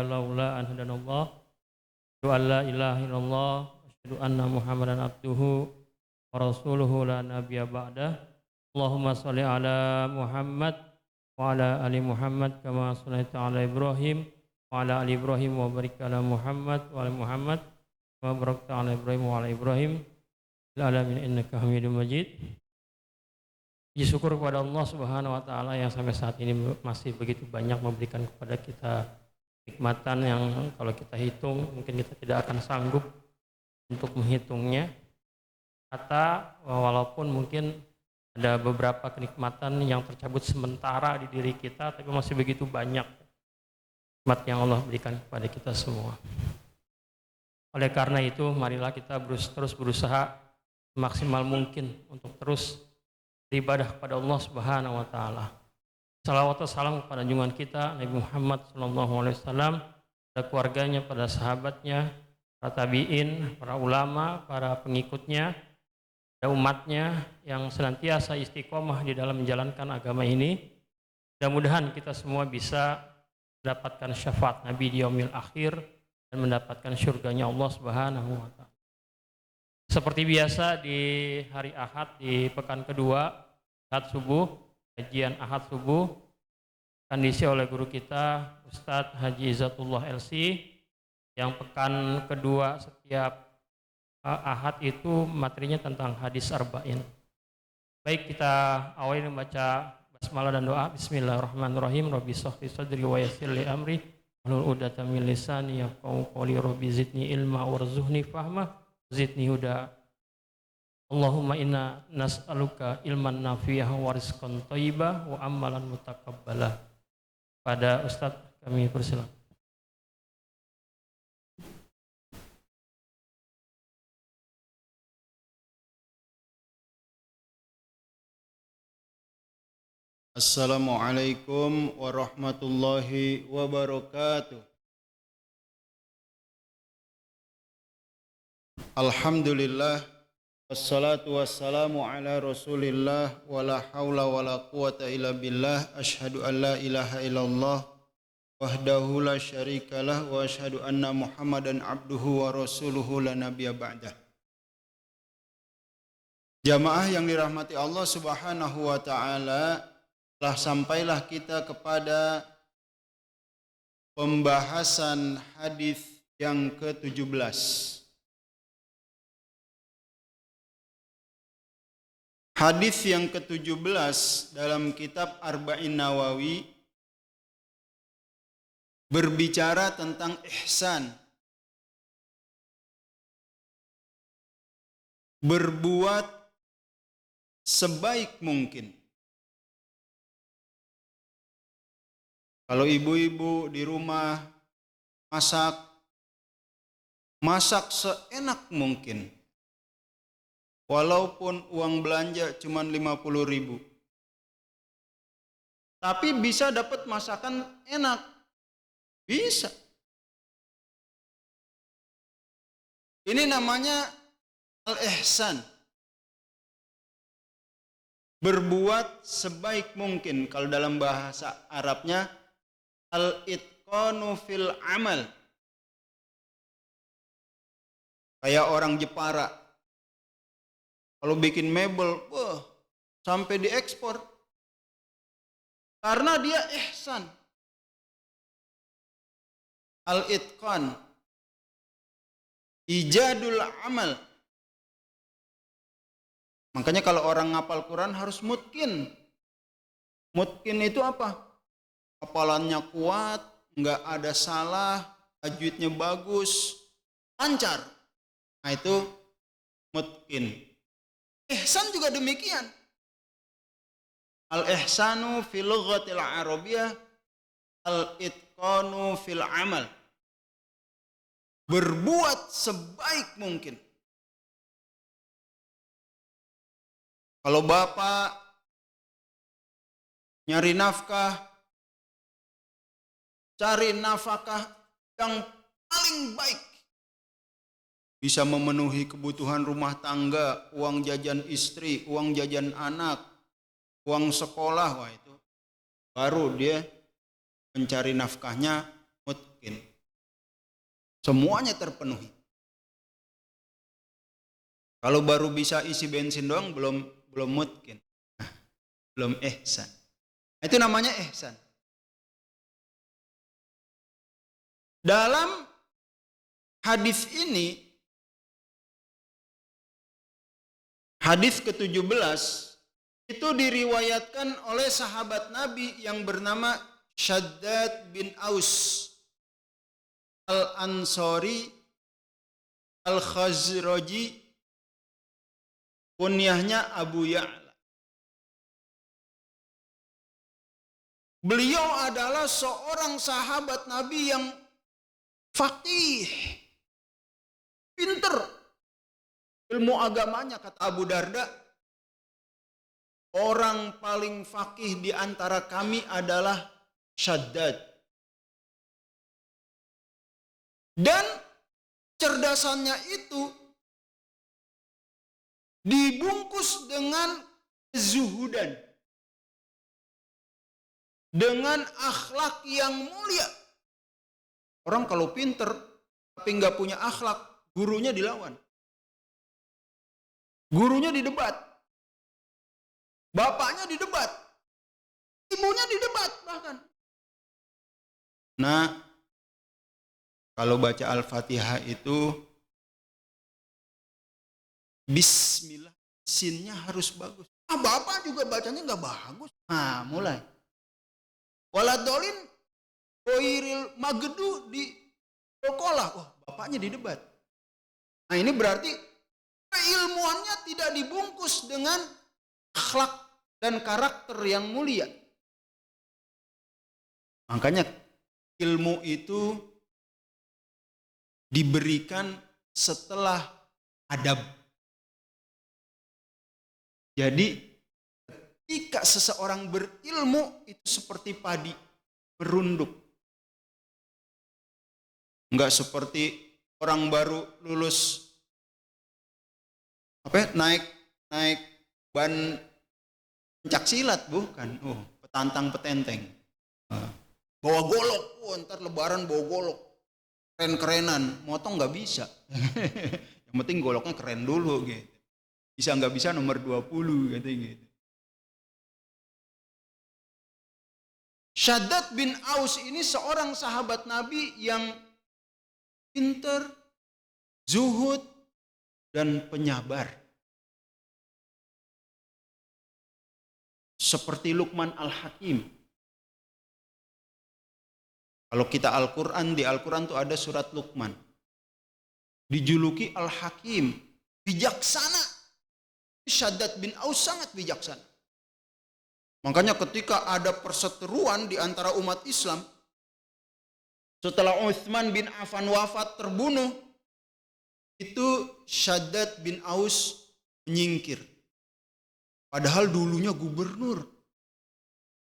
laula an hadanallah asyhadu an la ilaha illallah asyhadu anna muhammadan abduhu wa rasuluhu la nabiyya ba'dah. Allahumma shalli ala Muhammad wa ala ali Muhammad kama shallaita ala Ibrahim wa ala ali Ibrahim wa barik ala Muhammad wa ala Muhammad kama barakta ala Ibrahim wa ala Ibrahim fil alamin innaka Hamidum Majid. Puji syukur kepada Allah Subhanahu wa taala yang sampai saat ini masih begitu banyak memberikan kepada kita nikmatan yang kalau kita hitung mungkin kita tidak akan sanggup untuk menghitungnya. Walaupun mungkin ada beberapa kenikmatan yang tercabut sementara di diri kita, tapi masih begitu banyak nikmat yang Allah berikan kepada kita semua. Oleh karena itu, marilah kita terus berusaha maksimal mungkin untuk terus beribadah kepada Allah Subhanahu wa taala. Salawat dan salam kepada junjungan kita Nabi Muhammad SAW, pada keluarganya, pada sahabatnya, para tabi'in, para ulama, para pengikutnya, dan umatnya yang senantiasa istiqomah di dalam menjalankan agama ini. Mudah-mudahan kita semua bisa mendapatkan syafaat Nabi di yaumil akhir dan mendapatkan surganya Allah Subhanahu wa taala. Seperti biasa di hari Ahad, di pekan kedua, Ahad subuh, kajian Ahad subuh akan diisi oleh guru kita Ustadz Haji Izzatullah LC, yang pekan kedua setiap Ahad itu materinya tentang hadis arba'in. Baik, kita awali membaca basmalah dan doa. Bismillahirrahmanirrahim. Rabbi shrah li sadri wa yassir li amri wahlul 'uqdatam min lisani yafqahu qawli. Rabbi zidni ilma warzuqni fahma zidni huda. Allahumma inna nas'aluka ilman nafi'ah wa rizqan thayyibah wa amalan mutakabbalah. Pada Ustadz kami persilakan. Assalamualaikum warahmatullahi wabarakatuh. Alhamdulillah, wassalatu wassalamu ala rasulillah, wala hawla wala quwata illa billah. Ashhadu an la ilaha illallah wahdahu la syarikalah wa ashhadu anna muhammadan abduhu wa rasuluhu la nabiyya ba'dah. Jamaah yang dirahmati Allah Subhanahu wa taala, telah sampailah kita kepada pembahasan hadis yang ke-17. Hadis yang ke-17 dalam kitab Arba'in Nawawi berbicara tentang ihsan, berbuat sebaik mungkin. Kalau ibu-ibu di rumah masak seenak mungkin. Walaupun uang belanja cuma 50.000. Tapi bisa dapat masakan enak. Bisa. Ini namanya al-ihsan. Berbuat sebaik mungkin. Kalau dalam bahasa Arabnya al-itqanu fil amal. Kayak orang Jepara, kalau bikin mebel, sampai diekspor. Karena dia ihsan. Al-itqan, ijadul amal. Makanya kalau orang ngapal Quran harus mutkin. Mutkin itu apa? Hafalannya kuat, nggak ada salah, tajwidnya bagus, lancar. Nah itu mutkin. Ihsan juga demikian. Al-ihsanu fil lughatil arabiyyah, al-itqanu fil amal. Berbuat sebaik mungkin. Kalau bapak nyari nafkah, cari nafkah yang paling baik. Bisa memenuhi kebutuhan rumah tangga, uang jajan istri, uang jajan anak, uang sekolah, wah itu baru dia mencari nafkahnya mutkin. Semuanya terpenuhi. Kalau baru bisa isi bensin doang belum mungkin. Belum ihsan. Itu namanya ihsan. Dalam hadis ini, hadis ke-17 itu diriwayatkan oleh sahabat Nabi yang bernama Shaddad bin Aus Al-Ansari Al-Khazraji, kunyahnya Abu Ya'la. Beliau adalah seorang sahabat Nabi yang faqih, pinter ilmu agamanya. Kata Abu Darda, orang paling faqih di antara kami adalah Shaddad. Dan cerdasannya itu dibungkus dengan kezuhudan, dengan akhlak yang mulia. Orang kalau pinter tapi nggak punya akhlak, gurunya dilawan, gurunya didebat, bapaknya didebat, ibunya didebat bahkan. Nah, kalau baca Al-Fatihah itu bismillah, sinnya harus bagus. Bapak juga bacanya nggak bagus. Nah, mulai. Waladolin Koiril Magedu di Kokolah. Wah, bapaknya didebat. Nah, ini berarti keilmuannya tidak dibungkus dengan akhlak dan karakter yang mulia. Makanya ilmu itu diberikan setelah adab. Jadi ketika seseorang berilmu itu seperti padi berunduk. Enggak seperti orang baru lulus naik ban pencak silat, bukan. Petantang petenteng. Bawa golok, ntar lebaran bawa golok. Keren-kerenan, motong nggak bisa. Yang penting goloknya keren dulu gitu. Bisa nggak bisa nomor 20 gitu. Shaddad bin Aus ini seorang sahabat Nabi yang pinter, zuhud, dan penyabar. Seperti Luqman Al-Hakim. Kalau kita Al-Quran, di Al-Quran itu ada surat Luqman. Dijuluki Al-Hakim, bijaksana. Shaddad bin Aus sangat bijaksana. Makanya ketika ada perseteruan di antara umat Islam, setelah Utsman bin Affan wafat terbunuh, itu Shaddad bin Aus menyingkir. Padahal dulunya gubernur.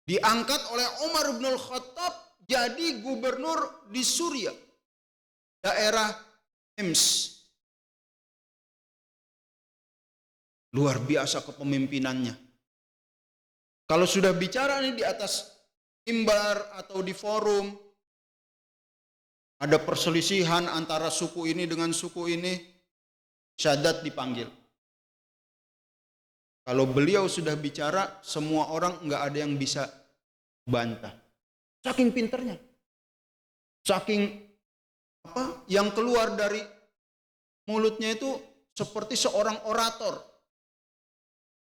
Diangkat oleh Umar bin Al-Khattab jadi gubernur di Suriah, daerah Hims. Luar biasa kepemimpinannya. Kalau sudah bicara nih di atas mimbar atau di forum, ada perselisihan antara suku ini dengan suku ini, Shaddad dipanggil. Kalau beliau sudah bicara, semua orang nggak ada yang bisa bantah. Saking pinternya, saking yang keluar dari mulutnya itu seperti seorang orator.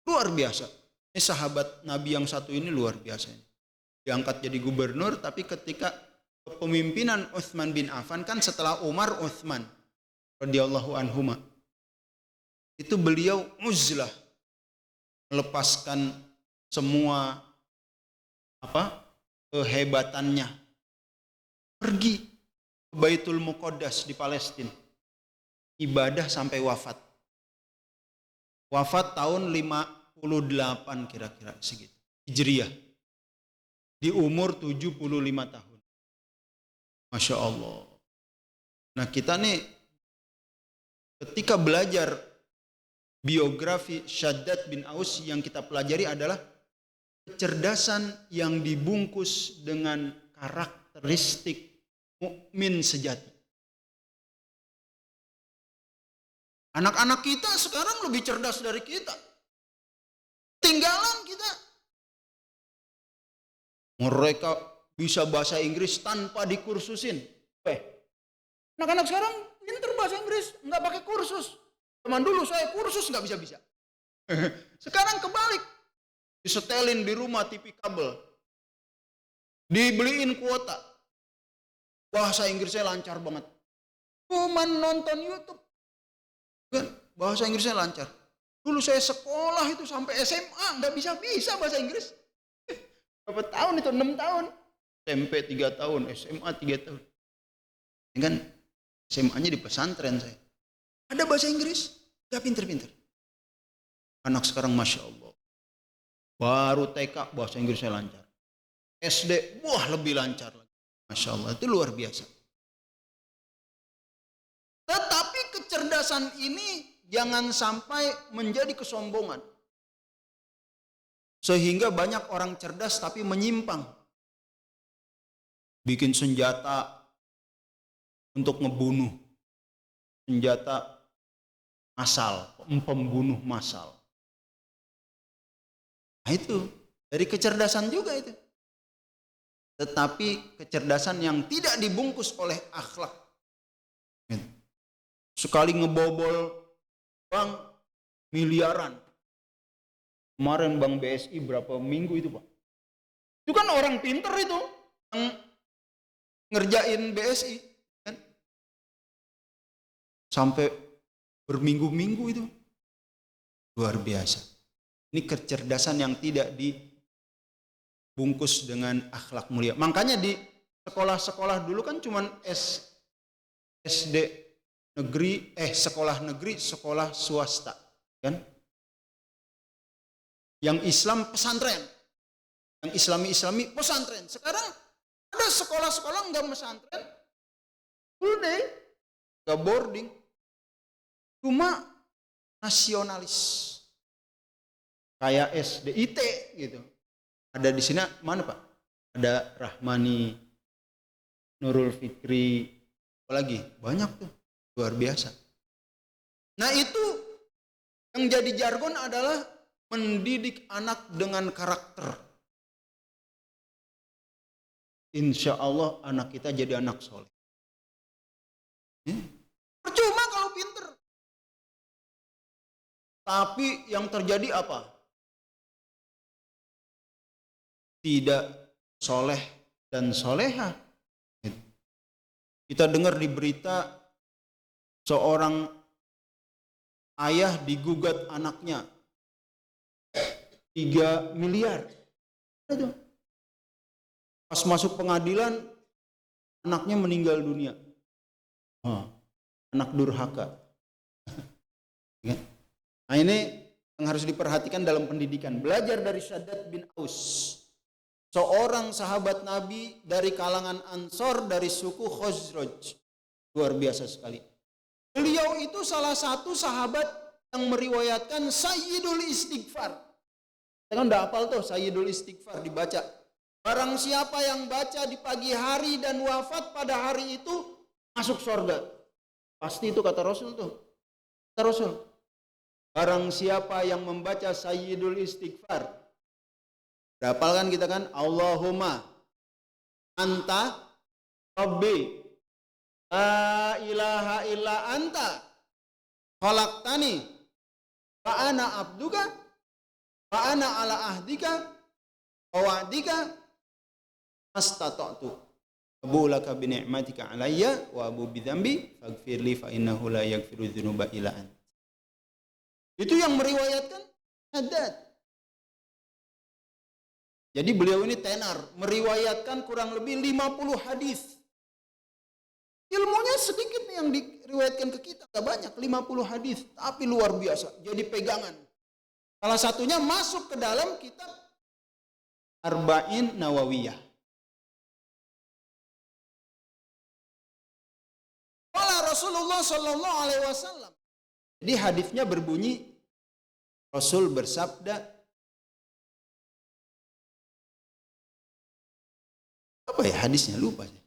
Luar biasa. Ini sahabat Nabi yang satu ini luar biasa. Diangkat jadi gubernur, tapi ketika kepemimpinan Utsman bin Affan, kan setelah Umar, Utsman radhiyallahu anhuma, itu beliau uzlah, melepaskan semua kehebatannya, pergi ke Baitul Muqaddas di Palestina, ibadah sampai wafat. Wafat tahun 58 kira-kira segitu, Hijriah, di umur 75 tahun. Masya Allah. Nah, kita nih ketika belajar biografi Shaddad bin Aus, yang kita pelajari adalah kecerdasan yang dibungkus dengan karakteristik mukmin sejati. Anak-anak kita sekarang lebih cerdas dari kita. Tinggalan kita. Mereka bisa bahasa Inggris tanpa dikursusin. Anak-anak sekarang pinter bahasa Inggris, nggak pakai kursus. Zaman dulu saya kursus nggak bisa-bisa. Sekarang kebalik. Disetelin di rumah TV kabel. Dibeliin kuota. Bahasa Inggrisnya lancar banget. Cuman nonton YouTube. Kan, bahasa Inggrisnya lancar. Dulu saya sekolah itu sampai SMA nggak bisa-bisa bahasa Inggris. Berapa tahun itu? 6 tahun. SMP 3 tahun, SMA 3 tahun. Ini kan SMA-nya di pesantren saya. Ada bahasa Inggris, gak pinter-pinter. Anak sekarang Masya Allah. Baru TK bahasa Inggrisnya lancar. SD, wah lebih lancar lagi. Masya Allah, itu luar biasa. Tetapi kecerdasan ini jangan sampai menjadi kesombongan. Sehingga banyak orang cerdas tapi menyimpang. Bikin senjata untuk ngebunuh. Senjata massal, pembunuh massal. Nah itu, dari kecerdasan juga itu. Tetapi kecerdasan yang tidak dibungkus oleh akhlak. Sekali ngebobol bank miliaran. Kemarin Bank BSI berapa minggu itu Pak? Itu kan orang pinter itu yang ngerjain BSI. Kan? Sampai berminggu-minggu itu. Luar biasa. Ini kecerdasan yang tidak dibungkus dengan akhlak mulia. Makanya di sekolah-sekolah dulu kan cuman SD negeri, sekolah negeri, sekolah swasta. Kan? Yang Islam pesantren, yang Islami pesantren. Sekarang ada sekolah-sekolah enggak pesantren, full day, enggak boarding, cuma nasionalis, kayak SDIT gitu. Ada di sini mana Pak? Ada Rahmani, Nurul Fikri, apalagi banyak tuh, luar biasa. Nah itu yang jadi jargon adalah mendidik anak dengan karakter. Insya Allah anak kita jadi anak soleh. Percuma kalau pinter. Tapi yang terjadi apa? Tidak soleh dan soleha. Kita dengar di berita seorang ayah digugat anaknya 3 miliar. Pas masuk pengadilan, anaknya meninggal dunia. Anak durhaka. Nah ini yang harus diperhatikan dalam pendidikan. Belajar dari Shaddad bin Aus. Seorang sahabat Nabi dari kalangan Ansor dari suku Khazraj. Luar biasa sekali. Beliau itu salah satu sahabat yang meriwayatkan Sayyidul Istighfar. Kita kan udah hafal tuh Sayyidul Istighfar dibaca. Barang siapa yang baca di pagi hari dan wafat pada hari itu masuk surga. Pasti itu kata Rasul tuh. Kata Rasul. Barang siapa yang membaca Sayyidul Istighfar. Hafal kan kita kan? Allahumma anta Rabbi la ilaha illa anta khalaqtani wa ana abduka wa ana ala ahdika wa wa'dika astata'tu abulaka bi ni'matika alayya wa abu bi dzambi faghfirli fa innahu la yaghfiru dzunuba illa anta. Itu yang meriwayatkan Haddad. Jadi beliau ini tenar, meriwayatkan kurang lebih 50 hadis. Ilmunya sedikit nih yang diriwayatkan ke kita, gak banyak, 50 hadis, tapi luar biasa, jadi pegangan. Salah satunya masuk ke dalam kitab Arba'in Nawawiyah. Qala Rasulullah sallallahu alaihi wasallam. Jadi hadisnya berbunyi Rasul bersabda, apa ya hadisnya lupa saya.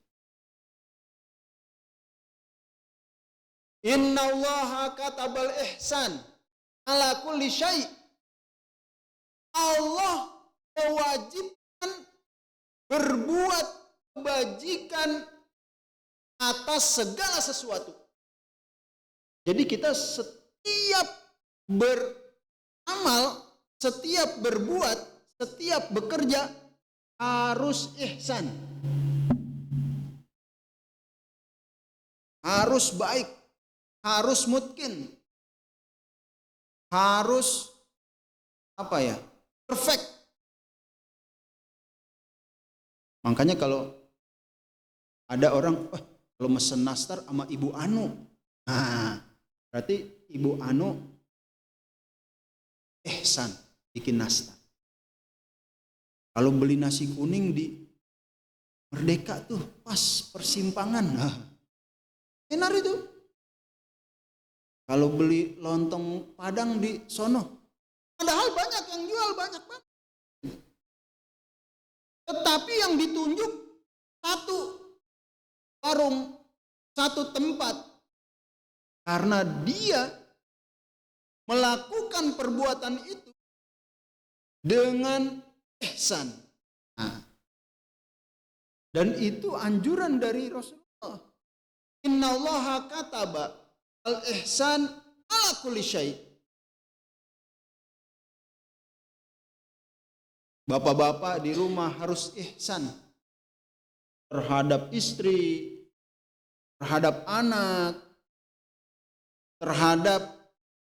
Innallaha katabal ihsan ala kulli syai'. Allah mewajibkan berbuat kebajikan atas segala sesuatu. Jadi kita setiap beramal, setiap berbuat, setiap bekerja harus ihsan. Harus baik, harus mutkin, harus perfect. Makanya kalau ada orang, kalau mesen nastar sama Ibu Anu, nah berarti Ibu Anu ihsan bikin nastar. Kalau beli nasi kuning di Merdeka tuh pas persimpangan, enak itu. Kalau beli lontong Padang di sono, padahal banyak yang jual, banyak banget. Tetapi yang ditunjuk satu warung, satu tempat, karena dia melakukan perbuatan itu dengan ihsan. Dan itu anjuran dari Rasulullah. Innallaha kataba al-ihsan ala kulli syai'. Bapak-bapak di rumah harus ihsan terhadap istri, terhadap anak, terhadap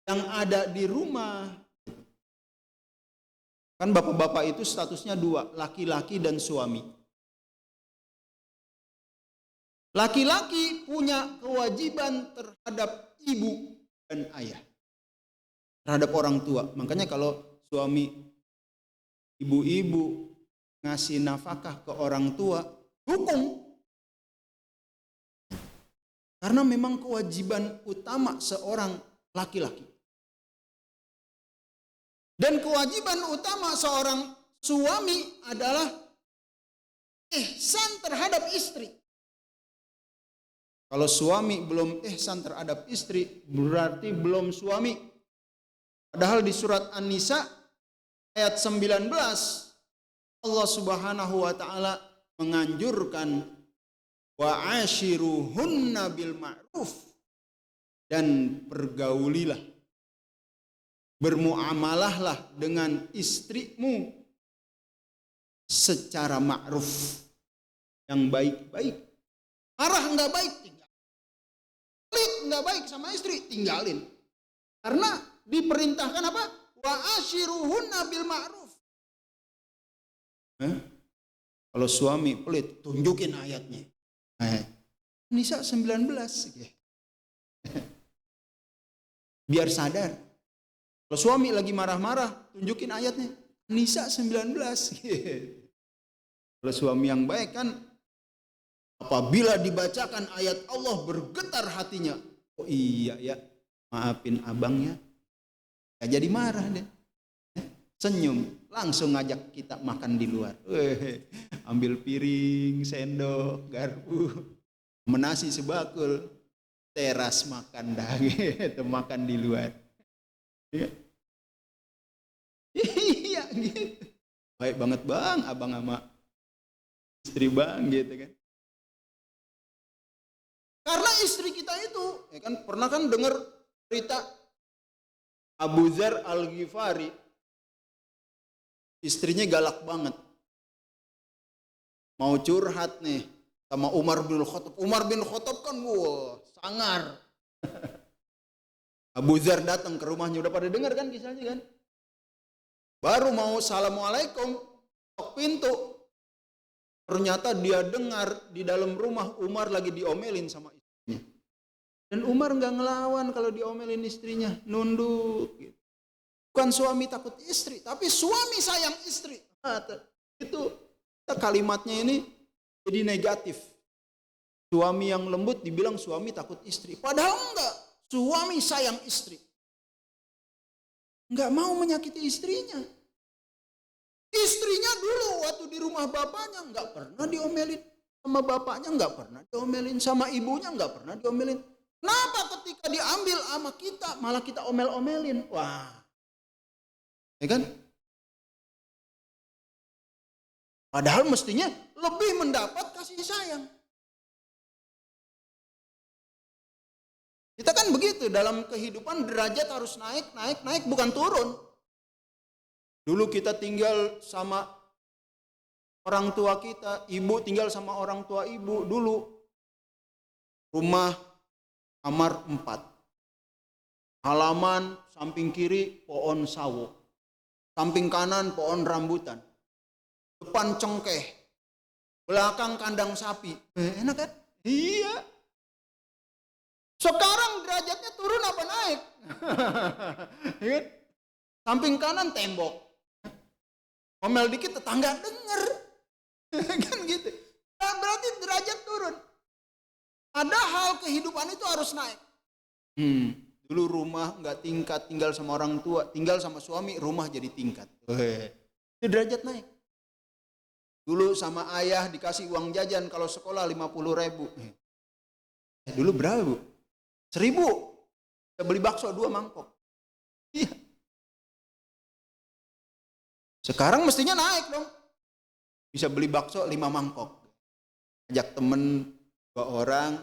yang ada di rumah. Kan bapak-bapak itu statusnya dua, laki-laki dan suami. Laki-laki punya kewajiban terhadap ibu dan ayah, terhadap orang tua. Makanya kalau suami, ibu-ibu ngasih nafkah ke orang tua, dukung. Karena memang kewajiban utama seorang laki-laki. Dan kewajiban utama seorang suami adalah ihsan terhadap istri. Kalau suami belum ihsan terhadap istri, berarti belum suami. Padahal di surat An-Nisa ayat 19, Allah Subhanahu wa taala menganjurkan wa ashiruhunna bil ma'ruf, dan pergaulilah, bermuamalahlah dengan istrimu secara ma'ruf, yang baik-baik. Marah enggak baik, tinggal. Pelit enggak baik sama istri, tinggalin. Karena diperintahkan apa? Wa ashiruhunna bil ma'ruf. Kalau suami pelit, tunjukin ayatnya. Nisa 19. Biar sadar. Kalau suami lagi marah-marah, tunjukin ayatnya. Nisa 19. Kalau suami yang baik kan, apabila dibacakan ayat Allah bergetar hatinya. Oh iya ya, maafin abangnya. Gak jadi marah deh. Senyum, langsung ngajak kita makan di luar. Ambil piring, sendok, garpu, menasi sebakul, teras makan dah gitu, makan di luar. Iya gitu. Baik banget bang, abang sama istri bang gitu kan. Karena istri kita itu, ya kan, pernah kan dengar cerita Abu Dzar Al-Ghifari, istrinya galak banget, mau curhat nih sama Umar bin Khattab. Umar bin Khattab kan sangar. Abu Dzar datang ke rumahnya, udah pada dengar kan kisahnya kan. Baru mau assalamualaikum, tok pintu, ternyata dia dengar di dalam rumah Umar lagi diomelin sama istrinya. Dan Umar nggak ngelawan kalau diomelin istrinya, nunduk. Gitu. Bukan suami takut istri, tapi suami sayang istri. Itu kalimatnya ini jadi negatif. Suami yang lembut dibilang suami takut istri. Padahal enggak, suami sayang istri. Enggak mau menyakiti istrinya. Istrinya dulu waktu di rumah bapaknya enggak pernah diomelin. Sama bapaknya enggak pernah diomelin. Sama ibunya enggak pernah diomelin. Kenapa ketika diambil sama kita malah kita omel-omelin? Wah, ya kan? Padahal mestinya lebih mendapat kasih sayang. Kita kan begitu, dalam kehidupan derajat harus naik, bukan turun. Dulu kita tinggal sama orang tua kita, ibu tinggal sama orang tua ibu dulu. Rumah kamar 4. Halaman samping kiri pohon sawo. Samping kanan pohon rambutan. Depan cengkeh. Belakang kandang sapi. Enak kan? Iya. Sekarang derajatnya turun apa naik? Samping kanan tembok. Ngomel dikit tetangga denger. Kan gitu. Nah, berarti derajat turun. Padahal kehidupan itu harus naik. Dulu rumah nggak tingkat, tinggal sama orang tua, tinggal sama suami, rumah jadi tingkat. Itu derajat naik. Dulu sama ayah dikasih uang jajan kalau sekolah 50.000. Dulu berapa, Bu? 1.000. Kita beli bakso 2 mangkok. Iya. Sekarang mestinya naik dong. Bisa beli bakso 5 mangkok. Ajak temen 2 orang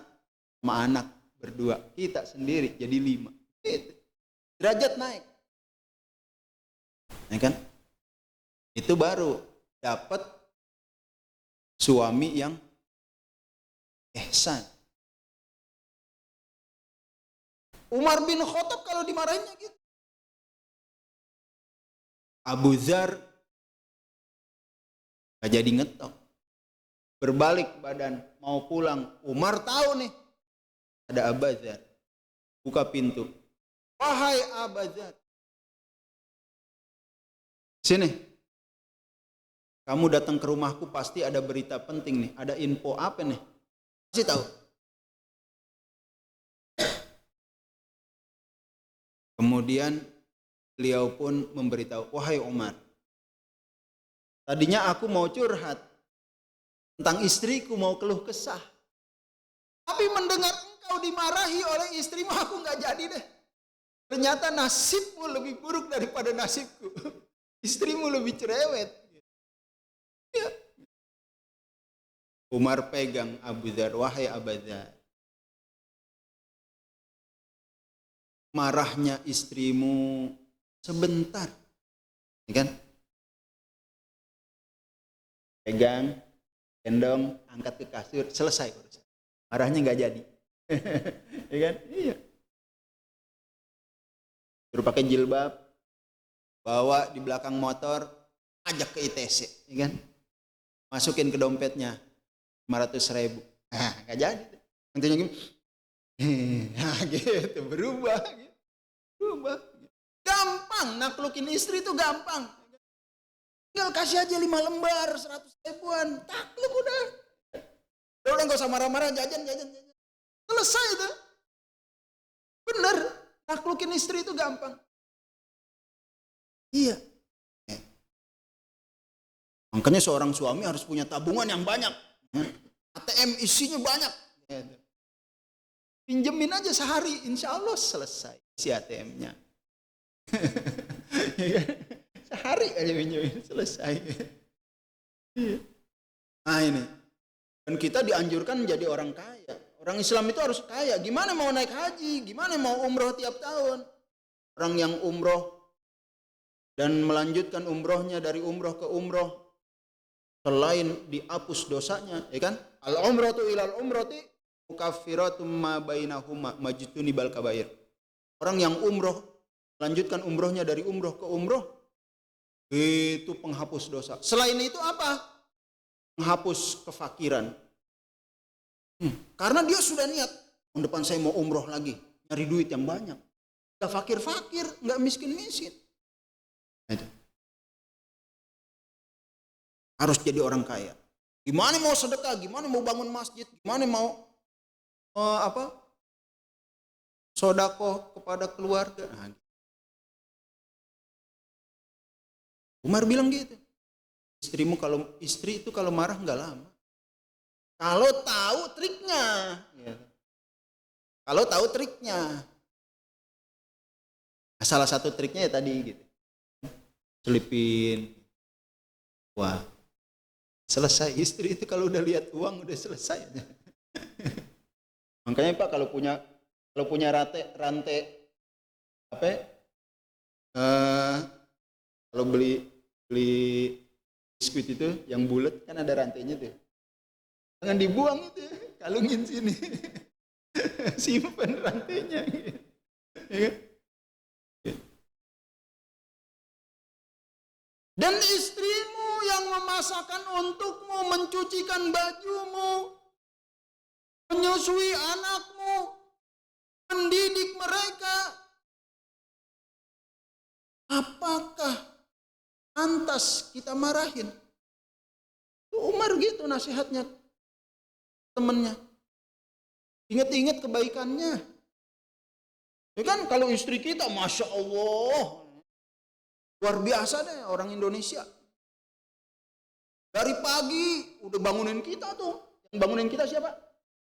sama anak berdua. Kita sendiri jadi 5. Gitu. Derajat naik. Ya kan? Itu baru dapat suami yang ihsan. Umar bin Khattab kalau dimarahinnya gitu. Abu Dzar gak jadi ngetok. Berbalik badan mau pulang. Umar tahu nih ada Abu Dzar. Buka pintu. Wahai Abu Dzar. Sini. Kamu datang ke rumahku pasti ada berita penting nih. Ada info apa nih? Kasih tahu. Kemudian beliau pun memberitahu, wahai Umar, tadinya aku mau curhat tentang istriku, mau keluh kesah. Tapi mendengar engkau dimarahi oleh istrimu, aku nggak jadi deh. Ternyata nasibmu lebih buruk daripada nasibku. Istrimu lebih cerewet. Ya. Umar pegang Abu Dzar, wahai Abu Dzar, marahnya istrimu sebentar, ya kan? Pegang, gendong, angkat ke kasur, selesai urusan. Marahnya nggak jadi, ya kan? Iya. Suruh pakai jilbab, bawa di belakang motor, ajak ke ITC, ya kan? Masukin ke dompetnya 500.000, nggak jadi. Nantinya gini. Nah gitu, berubah. Gampang, naklukin istri itu gampang. Tinggal kasih aja 5 lembar, 100.000-an, takluk udah. Udah gak usah marah-marah, jajan. Selesai itu. Bener, naklukin istri itu gampang. Iya. Makanya seorang suami harus punya tabungan yang banyak. ATM isinya banyak. Pinjemin aja sehari, insya Allah selesai si ATM-nya. Sehari aja pinjemin, selesai. Nah ini, dan kita dianjurkan menjadi orang kaya. Orang Islam itu harus kaya. Gimana mau naik haji? Gimana mau umroh tiap tahun? Orang yang umroh dan melanjutkan umrohnya dari umroh ke umroh, selain dihapus dosanya, ya kan? Al-umratu ilal umrati mukaffiratun ma bainahuma majtunibal kabair. Orang yang umroh lanjutkan umrohnya dari umroh ke umroh, itu penghapus dosa. Selain itu apa? Menghapus kefakiran. Karena dia sudah niat, tahun depan saya mau umroh lagi, nyari duit yang banyak. Gak fakir-fakir, gak miskin-miskin. Harus jadi orang kaya. Gimana mau sedekah, gimana mau bangun masjid, gimana mau sodakoh kepada keluarga. Nah, Umar bilang gitu. Istri itu kalau marah nggak lama. Kalau tahu triknya. Kalau tahu triknya. Nah, salah satu triknya ya tadi gitu. Selipin. Wah, selesai. Istri itu kalau udah lihat uang udah selesai. Makanya Pak kalau punya rantai apa ya? Kalau beli biskuit itu yang bulat kan ada rantainya tuh. Jangan dibuang itu, kalungin sini. Simpan rantainya. Ya kan? Dan istrimu yang memasakkan untukmu, mencucikan bajumu, menyusui anakmu, mendidik mereka. Apakah pantas kita marahin? Umar gitu nasihatnya temennya. Ingat-ingat kebaikannya. Ya kan kalau istri kita, Masya Allah, luar biasa deh orang Indonesia. Dari pagi udah bangunin kita tuh. Yang bangunin kita siapa?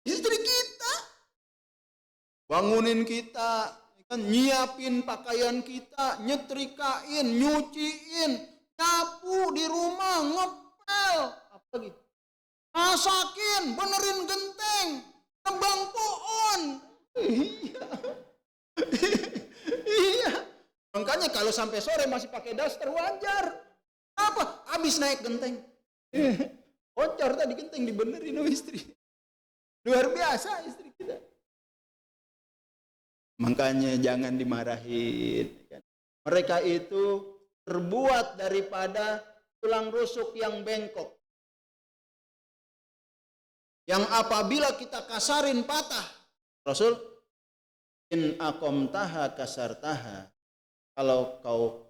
Istri kita. Bangunin kita, kan nyiapin pakaian kita, nyetrikain, nyuciin, nyapu di rumah, ngepel, apa lagi? Masakin, benerin genteng, nebang pohon. Iya. Iya. Makanya kalau sampai sore masih pakai daster wajar. Apa? Habis naik genteng. Bocor tadi genteng dibenerin sama istri. Luar biasa istri kita. Makanya jangan dimarahin. Mereka itu terbuat daripada tulang rusuk yang bengkok. Yang apabila kita kasarin patah. Rasul, in aqamtaha kasartaha. Kalau kau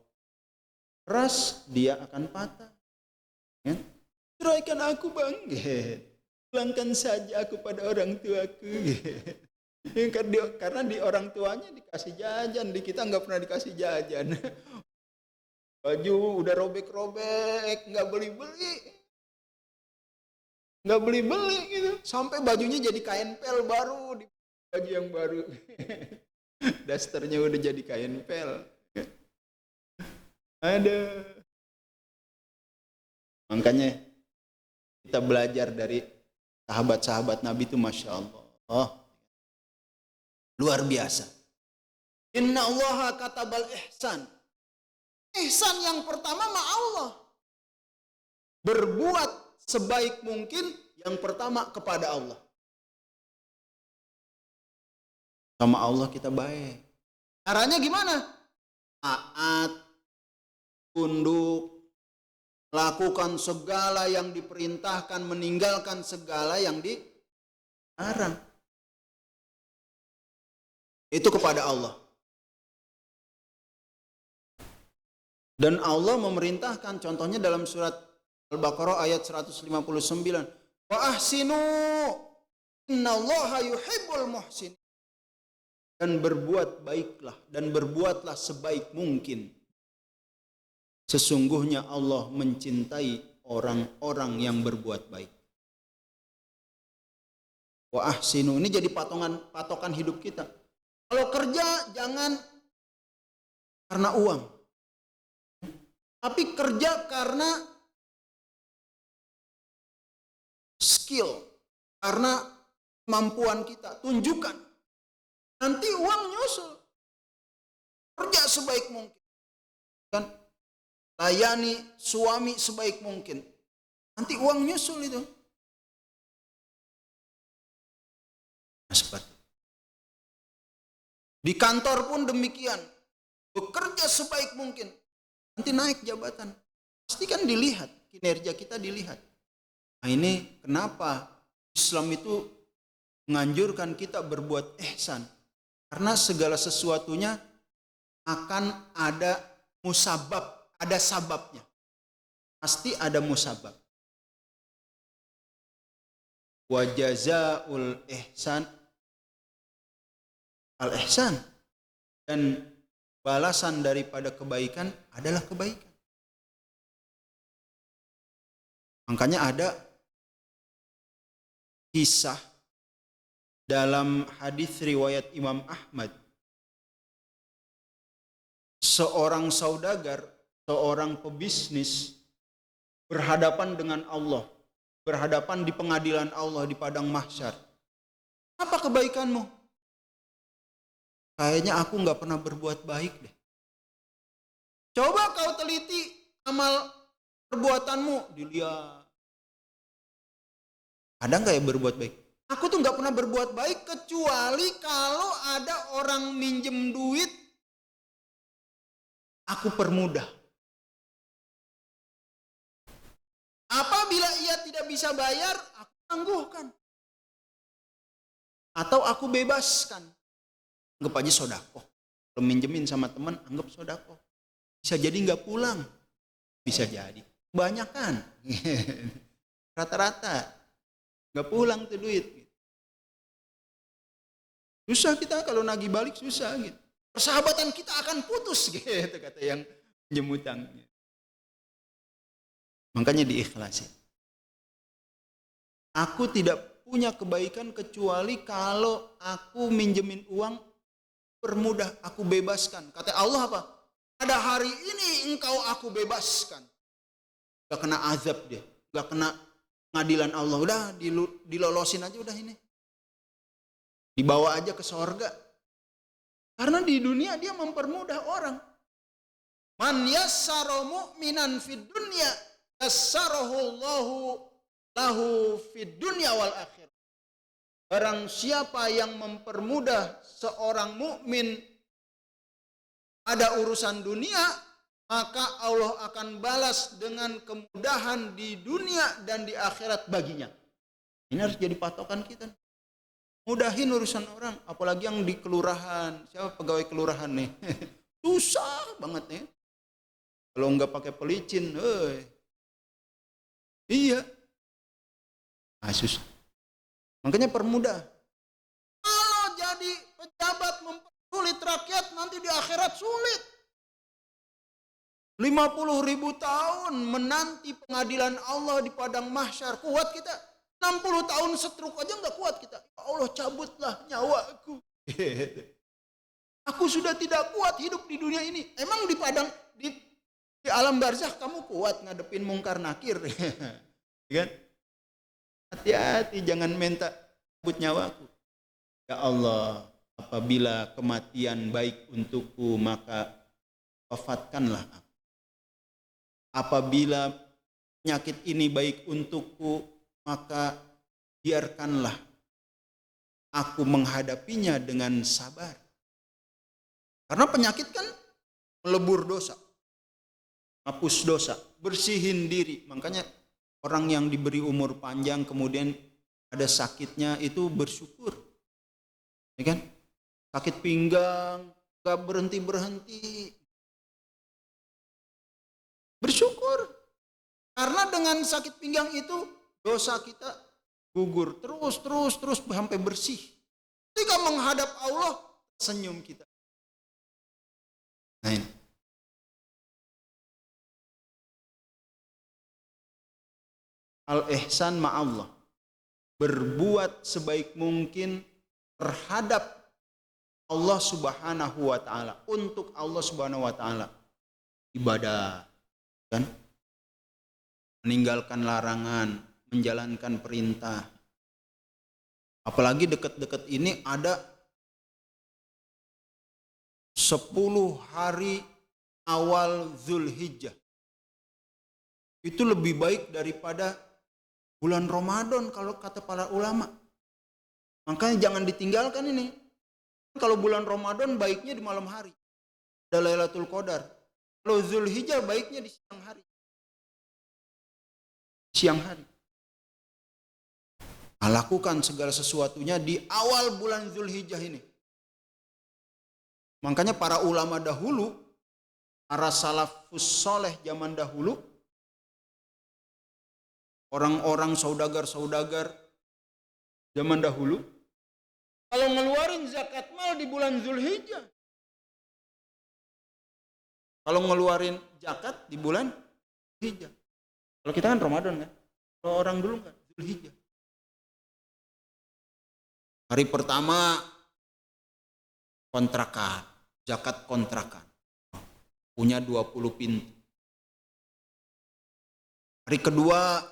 keras, dia akan patah. Ya? Ceraikan aku bang. Pulangkan saja aku pada orang tuaku. Karena di orang tuanya dikasih jajan, di kita nggak pernah dikasih jajan. Baju udah robek-robek, nggak beli-beli. Nggak beli-beli gitu. Sampai bajunya jadi kain pel baru, di baju yang baru. Dasternya udah jadi kain pel. Ada. Makanya kita belajar dari sahabat-sahabat Nabi itu Masya Allah. Oh, luar biasa. Inna allaha katabal ihsan. Ihsan yang pertama sama Allah. Berbuat sebaik mungkin yang pertama kepada Allah. Sama Allah kita baik. Caranya gimana? Taat, tunduk, lakukan segala yang diperintahkan, meninggalkan segala yang dilarang. Itu kepada Allah. Dan Allah memerintahkan, contohnya dalam surat Al-Baqarah ayat 159. Wa ahsinu innallaha yuhibbul muhsin. Dan berbuat baiklah dan berbuatlah sebaik mungkin. Sesungguhnya Allah mencintai orang-orang yang berbuat baik. Wa ahsinu ini jadi patokan hidup kita. Kalau kerja jangan karena uang. Tapi kerja karena skill, karena kemampuan kita, tunjukkan. Nanti uang nyusul. Kerja sebaik mungkin. Kan? Layani suami sebaik mungkin. Nanti uang nyusul itu. Nah, seperti. Di kantor pun demikian. Bekerja sebaik mungkin. Nanti naik jabatan. Pasti kan dilihat. Kinerja kita dilihat. Nah ini kenapa Islam itu menganjurkan kita berbuat ihsan. Karena segala sesuatunya akan ada musabab, ada sababnya. Pasti ada musabab. Wa jazaa'ul ihsan al-ihsan. Dan balasan daripada kebaikan adalah kebaikan. Makanya ada kisah dalam hadis riwayat Imam Ahmad, seorang saudagar, seorang pebisnis berhadapan dengan Allah, berhadapan di pengadilan Allah di padang mahsyar. Apa kebaikanmu? Kayaknya aku nggak pernah berbuat baik deh. Coba kau teliti amal perbuatanmu, dilihat. Ada nggak yang berbuat baik? Aku tuh nggak pernah berbuat baik kecuali kalau ada orang minjem duit, aku permudah. Apabila ia tidak bisa bayar, aku tangguhkan. Atau aku bebaskan. Anggap aja sodako. Kalau minjemin sama teman, anggap sodako. Bisa jadi nggak pulang. Bisa jadi. Banyak kan? Rata-rata. Nggak pulang tuh duit. Susah kita kalau nagih balik, susah gitu. Persahabatan kita akan putus gitu, kata yang pinjam utang. Makanya diikhlasin. Aku tidak punya kebaikan kecuali kalau aku minjemin uang, permudah, aku bebaskan. Kata Allah apa? Pada hari ini engkau aku bebaskan. Gak kena azab dia. Gak kena pengadilan Allah. Udah dilolosin aja udah ini. Dibawa aja ke sorga. Karena di dunia dia mempermudah orang. Man yassara mu'minan fid dunya yassarahullahu lahu fid dunya wal akhir. Barang siapa yang mempermudah seorang mukmin ada urusan dunia, maka Allah akan balas dengan kemudahan di dunia dan di akhirat baginya. Ini harus jadi patokan kita. Mudahin urusan orang, apalagi yang di kelurahan. Siapa pegawai kelurahan nih? Susah banget nih. Kalau nggak pakai pelicin, iya. Susah. Makanya permudah. Kalau jadi pejabat mempersulit rakyat, nanti di akhirat sulit. 50.000 tahun menanti pengadilan Allah di padang mahsyar. Kuat kita. 60 tahun setruk aja nggak kuat kita. Ya Allah, cabutlah nyawaku. Aku sudah tidak kuat hidup di dunia ini. Emang di alam barzakh kamu kuat ngadepin mungkar nakir? Kan? Hati-hati, jangan minta cabut nyawaku. Ya Allah, apabila kematian baik untukku, maka wafatkanlah aku. Apabila penyakit ini baik untukku, maka biarkanlah aku menghadapinya dengan sabar. Karena penyakit kan melebur dosa, hapus dosa, bersihin diri. Makanya orang yang diberi umur panjang kemudian ada sakitnya itu bersyukur. Ya kan? Sakit pinggang, gak berhenti-berhenti. Bersyukur. Karena dengan sakit pinggang itu dosa kita gugur terus sampai bersih. Ketika menghadap Allah, senyum kita. Nah ini. Al-ihsan ma'allah. Berbuat sebaik mungkin terhadap Allah Subhanahu wa ta'ala. Untuk Allah Subhanahu wa ta'ala. Ibadah. Kan? Meninggalkan larangan. Menjalankan perintah. Apalagi dekat-dekat ini ada 10 hari awal Zulhijjah. Itu lebih baik daripada bulan Ramadan kalau kata para ulama. Makanya jangan ditinggalkan ini. Kalau bulan Ramadan baiknya di malam hari. Ada Lailatul Qadar. Kalau Zulhijjah baiknya di siang hari. Siang hari. Lakukan segala sesuatunya di awal bulan Zulhijjah ini. Makanya para ulama dahulu, para salafus soleh zaman dahulu, orang-orang saudagar-saudagar zaman dahulu, kalau ngeluarin zakat mal di bulan Zulhijjah, kalau ngeluarin zakat di bulan Zulhijjah. Kalau kita kan Ramadan kan, kalau orang dulu kan Zulhijjah. Hari pertama kontrakan, zakat kontrakan. Punya 20 pintu. Hari kedua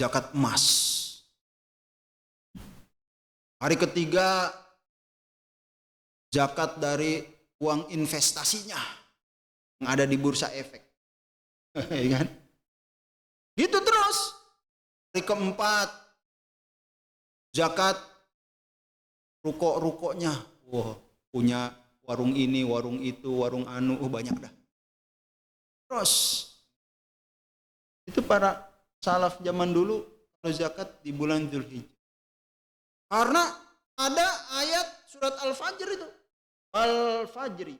zakat emas. Hari ketiga zakat dari uang investasinya yang ada di bursa efek. Ya kan? Gitu terus. Hari keempat zakat ruko-rukonya. Wah, punya warung ini, warung itu, warung anu, banyak dah. Terus itu para salaf zaman dulu kalau zakat di bulan Dzulhijjah. Karena ada ayat surat Al-Fajr itu. Al-Fajri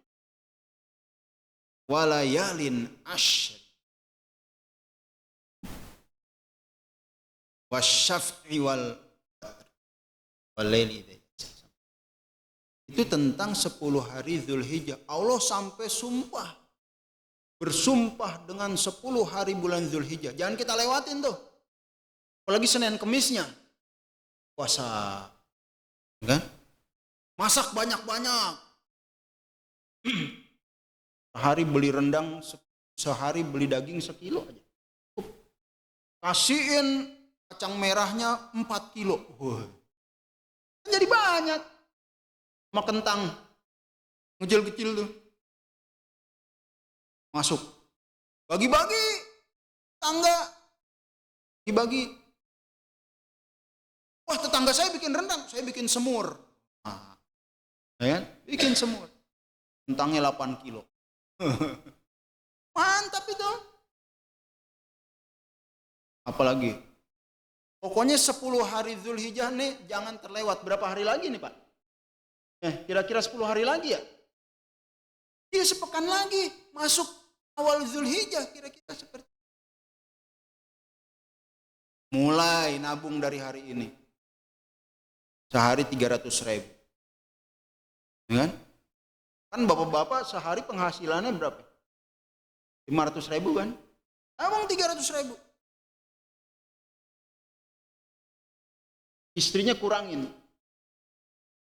walayalin ashr wasyaf'i walaili. Itu tentang 10 hari Dzulhijjah. Allah sampai sumpah. Bersumpah dengan 10 hari bulan Dzulhijjah. Jangan kita lewatin tuh. Apalagi Senin Kemisnya. Puasa. Kan? Masak banyak-banyak. Sehari beli rendang, sehari beli daging 1 kilo aja. Kasihin kacang merahnya 4 kilo. Jadi banyak. Sama kentang. Kecil-kecil tuh. Masuk. Bagi-bagi. Tangga. Dibagi. Wah, tetangga saya bikin rendang, saya bikin semur. Nah, ya kan? Bikin semur. Kentangnya 8 kilo. Mantap itu. Apalagi? Pokoknya 10 hari Dzulhijjah nih jangan terlewat. Berapa hari lagi nih Pak? Kira-kira 10 hari lagi ya? Iya, sepekan lagi. Masuk awal Dzulhijjah kira-kira seperti. Mulai nabung dari hari ini. Sehari 300.000. Ya kan? Kan bapak-bapak sehari penghasilannya berapa? 500.000 kan? Nabung 300.000. Istrinya kurangin.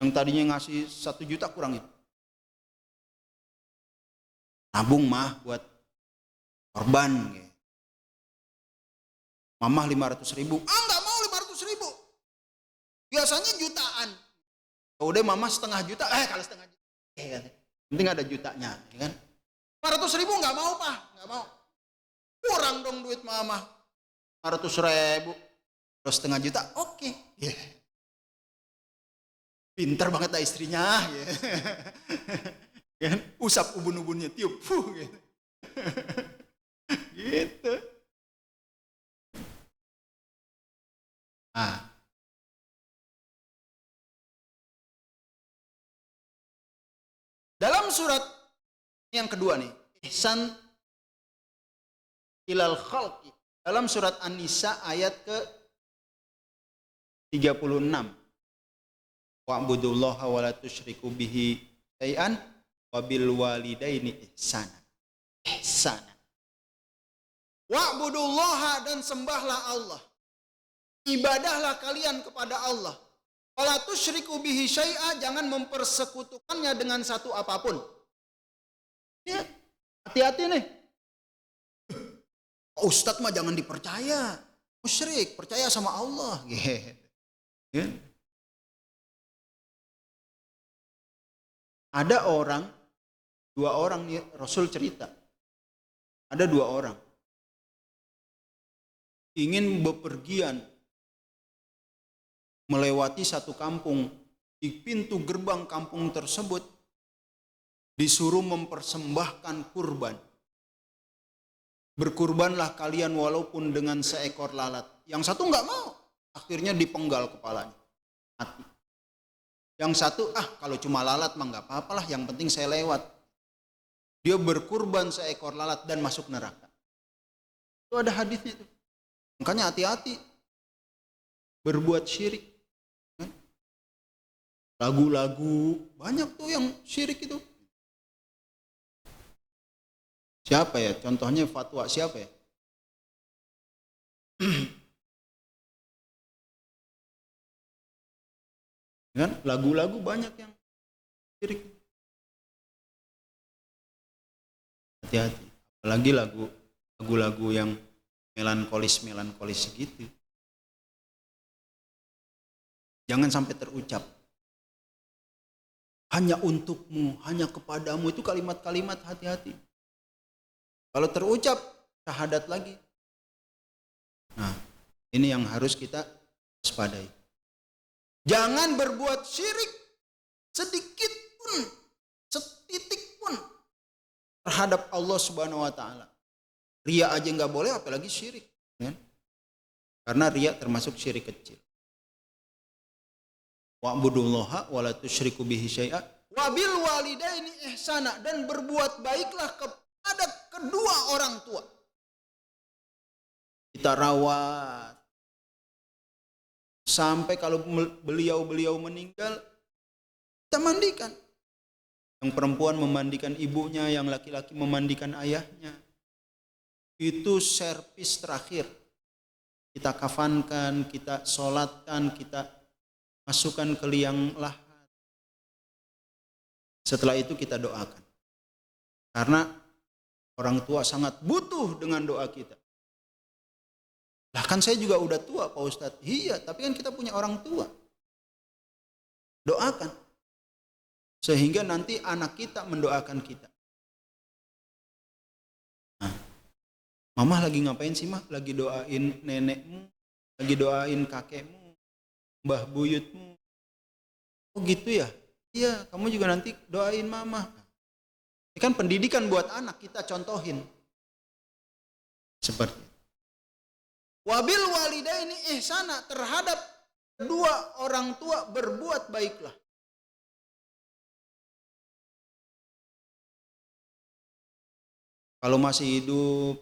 Yang tadinya ngasih 1 juta kurangin. Nabung mah buat korban. Mamah 500.000. Enggak mau 500.000. Biasanya jutaan. Udah mama setengah juta. Kalau setengah juta. Penting ada jutanya. Ya kan? 500.000 enggak mau Pak. Enggak mau. Kurang dong duit mama. 500.000. Terus setengah juta. Oke. Yeah. Pinter banget lah istrinya. Yeah. Usap ubun-ubunnya. Tiup. Gitu. Gitu. Nah. Dalam surat yang kedua nih, ihsan ilal khalqi. Dalam surat An-Nisa ayat ke 36. Wa'budullaha wa la tusyriku bihi syai'an wa bil walidaini ihsana. Ihsana. Wa'budullaha, dan sembahlah Allah. Ibadahlah kalian kepada Allah. Wala tusyriku bihi syai'a, jangan mempersekutukannya dengan satu apapun. Ya, hati-hati nih. Ustadz mah jangan dipercaya. Musyrik, percaya sama Allah. Ya. Ada orang, 2 orang nih Rasul cerita. Ada 2 orang. Ingin bepergian melewati satu kampung. Di pintu gerbang kampung tersebut disuruh mempersembahkan kurban. Berkurbanlah kalian walaupun dengan seekor lalat. Yang satu enggak mau. Akhirnya dipenggal kepalanya. Mati. Yang satu, kalau cuma lalat mah enggak apa-apalah, yang penting saya lewat. Dia berkurban seekor lalat dan masuk neraka. Itu ada hadisnya itu. Makanya hati-hati berbuat syirik. Lagu-lagu banyak tuh yang syirik itu. Siapa ya? Contohnya fatwa siapa ya? Kan lagu-lagu banyak yang syirik. Hati-hati, apalagi lagu-lagu yang melankolis gitu. Jangan sampai terucap. Hanya untukmu, hanya kepadamu, itu kalimat-kalimat, hati-hati. Kalau terucap syahadat lagi. Nah, ini yang harus kita waspadai. Jangan berbuat syirik sedikit pun, setitik pun terhadap Allah Subhanahu wa taala. Ria aja nggak boleh, apalagi syirik, kan? Karena ria termasuk syirik kecil. Wa'budullaha wa la tusyriku bihi syai'a wa bil walidaini ihsana, dan berbuat baiklah kepada kedua orang tua. Kita rawat sampai kalau beliau meninggal, kita mandikan. Yang perempuan memandikan ibunya, yang laki-laki memandikan ayahnya. Itu servis terakhir. Kita kafankan, kita sholatkan, kita masukkan ke liang lahat. Setelah itu kita doakan. Karena orang tua sangat butuh dengan doa kita. Lah kan saya juga udah tua Pak Ustadz. Iya, tapi kan kita punya orang tua. Doakan. Sehingga nanti anak kita mendoakan kita. Nah, Mama lagi ngapain sih, Mah? Lagi doain nenekmu, lagi doain kakekmu, mbah buyutmu. Oh gitu ya? Iya, kamu juga nanti doain Mama. Ini kan pendidikan buat anak, kita contohin. Seperti itu. Wabil walidaini ihsana, terhadap kedua orang tua berbuat baiklah. Kalau masih hidup,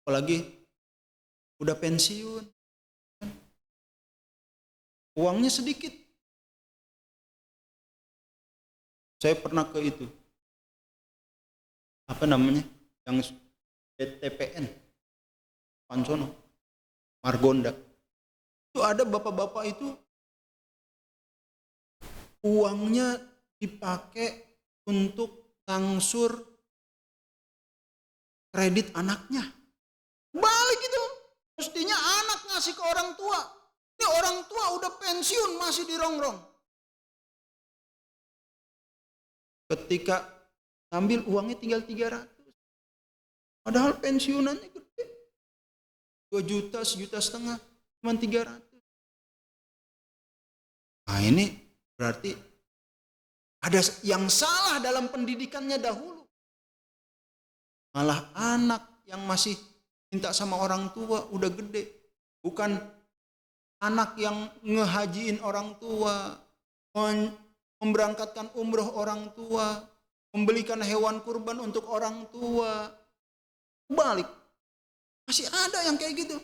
apalagi udah pensiun, uangnya sedikit. Saya pernah ke itu, apa namanya, yang TPN, Pansono, Margonda. Itu ada bapak-bapak itu uangnya dipakai untuk ngangsur kredit anaknya. Balik itu. Mestinya anak ngasih ke orang tua. Ini orang tua udah pensiun masih dirongrong. Ketika ngambil uangnya tinggal 300. Padahal pensiunannya gede. 2 juta, 1,5 juta, cuma 300. Nah ini berarti ada yang salah dalam pendidikannya dahulu. Malah anak yang masih minta sama orang tua udah gede. Bukan anak yang ngehajiin orang tua, memberangkatkan umroh orang tua, membelikan hewan kurban untuk orang tua. Balik. Masih ada yang kayak gitu.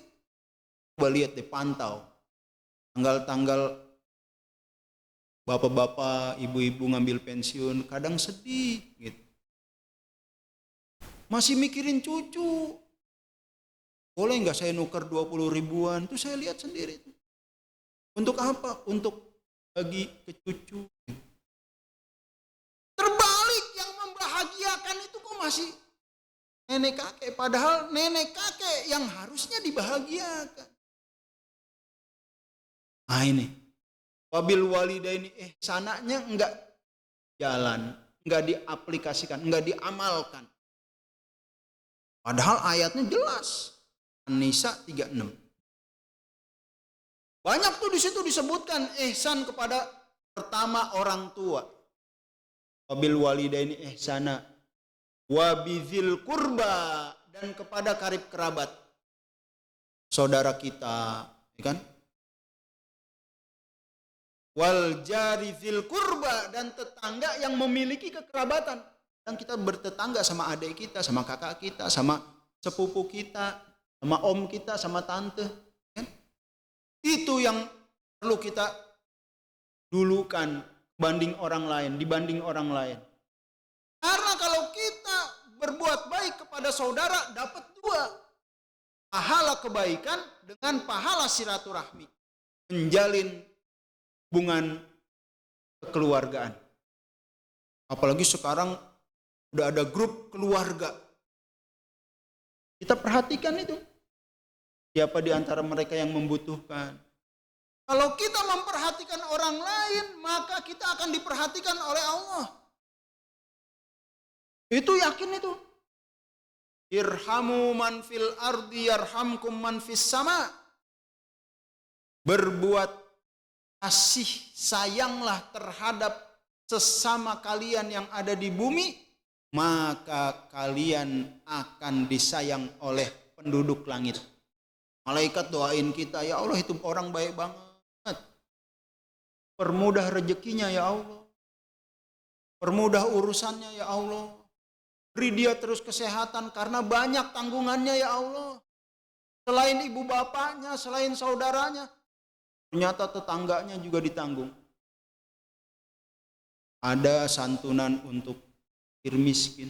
Coba lihat deh, pantau. Tanggal-tanggal bapak-bapak, ibu-ibu ngambil pensiun, kadang sedih gitu. Masih mikirin cucu. Boleh nggak saya nuker 20 ribuan? Itu saya lihat sendiri. Untuk apa? Untuk bagi ke cucu. Terbalik, yang membahagiakan itu kok masih nenek kakek. Padahal nenek kakek yang harusnya dibahagiakan. Nah ini. Wabil walidaini ihsananya enggak jalan. Enggak diaplikasikan, enggak diamalkan. Padahal ayatnya jelas. An-Nisa 36. Banyak tuh di situ disebutkan ihsan kepada pertama orang tua. Wabil walidaini ihsana wa bizil qurba, dan kepada karib kerabat. Saudara kita, ya kan? Wal jari zil qurba, dan tetangga yang memiliki kekerabatan. Dan kita bertetangga sama adik kita, sama kakak kita, sama sepupu kita, sama om kita, sama tante. Kan? Itu yang perlu kita dulukan dibanding orang lain. Karena kalau kita berbuat baik kepada saudara, dapat 2. Pahala kebaikan dengan pahala silaturahmi. Menjalin hubungan kekeluargaan. Apalagi sekarang udah ada grup keluarga. Kita perhatikan itu. Siapa di antara mereka yang membutuhkan? Kalau kita memperhatikan orang lain, maka kita akan diperhatikan oleh Allah. Itu yakin itu. Irhamu man fil ardi yarhamkum man fis sama. Berbuat kasih sayanglah terhadap sesama kalian yang ada di bumi, maka kalian akan disayang oleh penduduk langit. Malaikat doain kita, ya Allah itu orang baik banget. Permudah rezekinya ya Allah. Permudah urusannya ya Allah. Beri dia terus kesehatan karena banyak tanggungannya ya Allah. Selain ibu bapaknya, selain saudaranya, ternyata tetangganya juga ditanggung. Ada santunan untuk fakir miskin.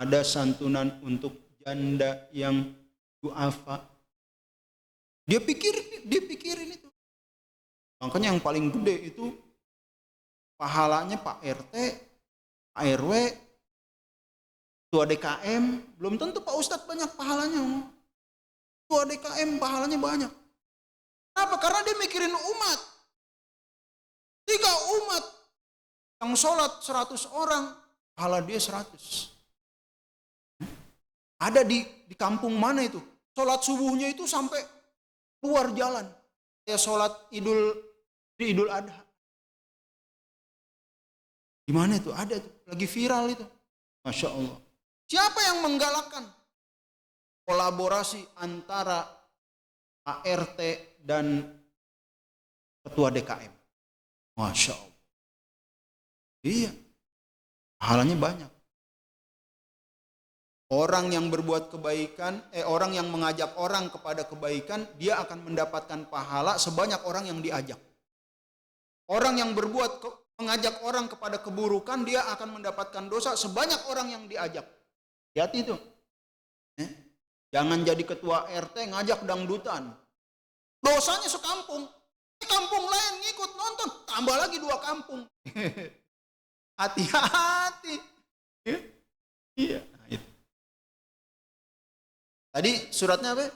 Ada santunan untuk janda yang duafa. Dia pikirin itu. Makanya yang paling gede itu pahalanya Pak RT, Pak RW, Ketua DKM. Belum tentu Pak Ustadz banyak pahalanya. Ketua DKM pahalanya banyak. Kenapa? Karena dia mikirin umat. Jika umat yang sholat 100 orang, pahala dia 100. Ada di kampung mana itu? Sholat subuhnya itu sampai keluar jalan. Ya sholat di Idul Adha. Di mana itu? Ada itu. Lagi viral itu. Masya Allah. Siapa yang menggalakkan kolaborasi antara ART dan Ketua DKM? Masya Allah. Iya. Pahalanya banyak. Orang yang berbuat kebaikan, orang yang mengajak orang kepada kebaikan, dia akan mendapatkan pahala sebanyak orang yang diajak. Orang yang mengajak orang kepada keburukan, dia akan mendapatkan dosa sebanyak orang yang diajak. Hati itu. Jangan jadi ketua RT ngajak dangdutan. Dosanya sekampung. Kampung lain ngikut nonton, tambah lagi 2 kampung. Hati-hati. Iya. Tadi suratnya apa?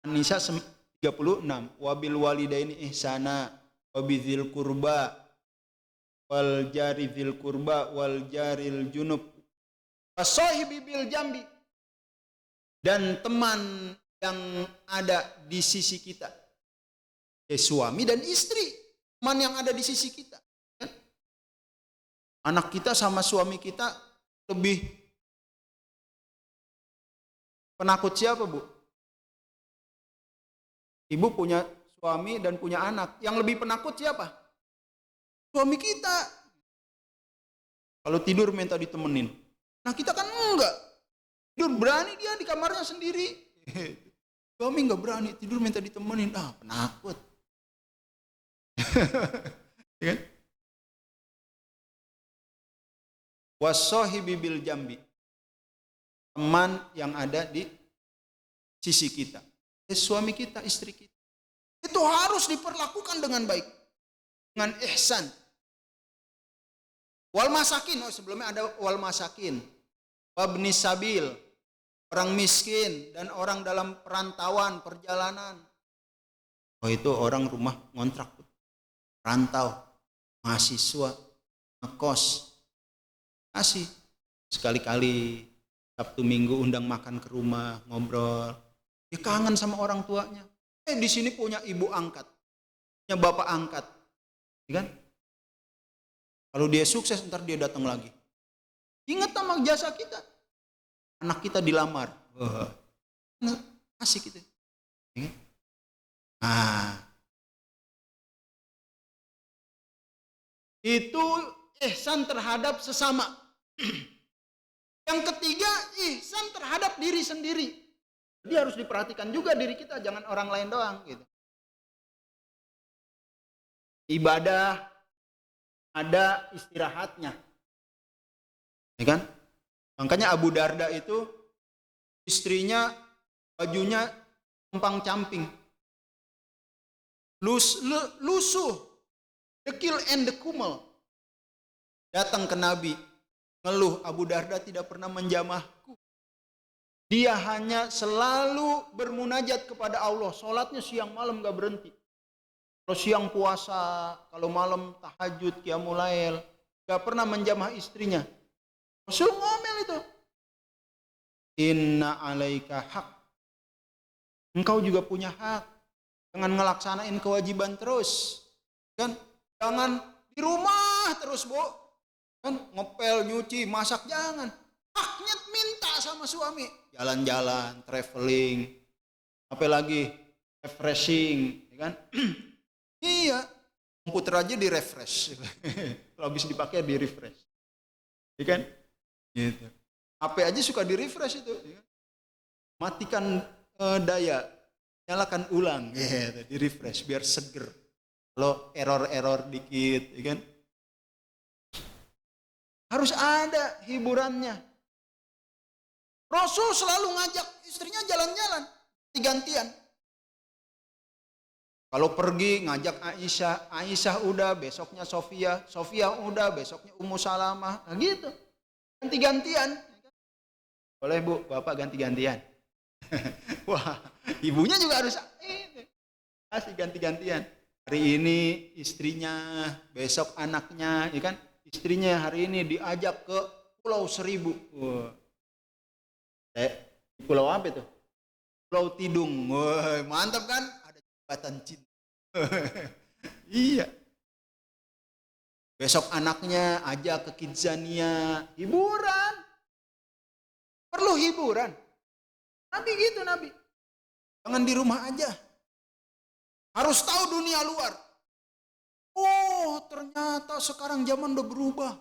An-Nisa 36. Wabil walidaini ihsana wabidzil kurba wal jari dzil kurba wal jaril junub wasahibi bil jambi, dan teman yang ada di sisi kita. Suami dan istri, teman yang ada di sisi kita. Anak kita sama suami kita lebih penakut siapa, Bu? Ibu punya suami dan punya anak. Yang lebih penakut siapa? Suami kita. Kalau tidur minta ditemenin. Nah kita kan enggak. Tidur berani dia di kamarnya sendiri. Suami enggak berani, tidur minta ditemenin. Penakut. Ya kan? Wasahibi bil jambi. Teman yang ada di sisi kita. Suami kita, istri kita. Itu harus diperlakukan dengan baik. Dengan ihsan. Wal masakin. Sebelumnya ada wal masakin. Wabni sabil. Orang miskin dan orang dalam perantauan, perjalanan. Itu orang rumah ngontrak. Rantau. Mahasiswa. Ngekos. Kasih. Sekali-kali Sabtu Minggu undang makan ke rumah, ngobrol. Dia kangen sama orang tuanya. Di sini punya ibu angkat, punya bapak angkat, ya kan? Kalau dia sukses, ntar dia datang lagi. Ingat sama jasa kita. Anak kita dilamar, asik gitu. Ya kan? Itu ihsan terhadap sesama. Yang ketiga, ihsan terhadap diri sendiri. Jadi harus diperhatikan juga diri kita, jangan orang lain doang gitu. Ibadah ada istirahatnya. Ya kan? Makanya Abu Darda itu istrinya bajunya compang-camping. Lusuh, dekil and the kumel. datang ke Nabi, ngeluh, Abu Darda tidak pernah menjamahku. Dia hanya selalu bermunajat kepada Allah. Sholatnya siang malam gak berhenti. Kalau siang puasa, kalau malam tahajud, qiyamul lail, gak pernah menjamah istrinya. Rasul ngomel itu. Inna alaika hak. Engkau juga punya hak. Jangan ngelaksanain kewajiban terus. Kan? Jangan di rumah terus, Bu. Kan ngepel, nyuci, masak, jangan. Haknya minta sama suami. Jalan-jalan, traveling, apalagi refreshing, ya kan? Iya, komputer aja di refresh. Kalau habis dipakai di refresh, ya kan? Gitu. HP aja suka di refresh itu. Ya kan? Matikan daya, nyalakan ulang, gitu, di refresh biar seger. Kalau error dikit, ya kan? Harus ada hiburannya. Rasul selalu ngajak istrinya jalan-jalan, gantian. Kalau pergi ngajak Aisyah, Aisyah udah, besoknya Sofia, Sofia udah, besoknya Ummu Salamah, nah gitu. Ganti-gantian. Boleh Bu, Bapak ganti-gantian. Wah, ibunya juga harus kasih ganti-gantian. Hari ini istrinya, besok anaknya, ya kan? Istrinya hari ini diajak ke Pulau Seribu. Wah. Di pulau apa itu? Pulau Tidung. Wah, mantap kan? Ada jembatan cinta. Iya. Besok anaknya ajak ke Kidzania. Hiburan. Perlu hiburan. Nabi gitu, Nabi. Jangan di rumah aja. Harus tahu dunia luar. Oh, ternyata sekarang zaman udah berubah.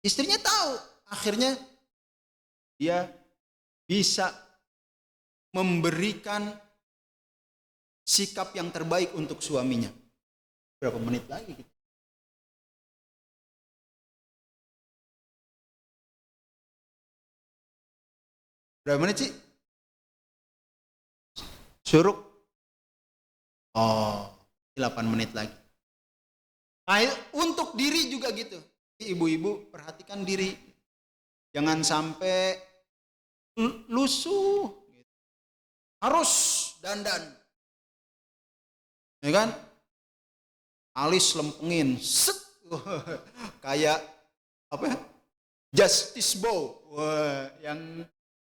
Istrinya tahu. Akhirnya dia bisa memberikan sikap yang terbaik untuk suaminya. Berapa menit lagi gitu? Berapa menit sih? Suruk? Oh, 8 menit lagi. Nah, untuk diri juga gitu. Ibu-ibu perhatikan diri. Jangan sampai lusuh. Harus dandan. Ya kan? Alis lempengin. Set. Kayak apa ya? Justice Bow. Wah, yang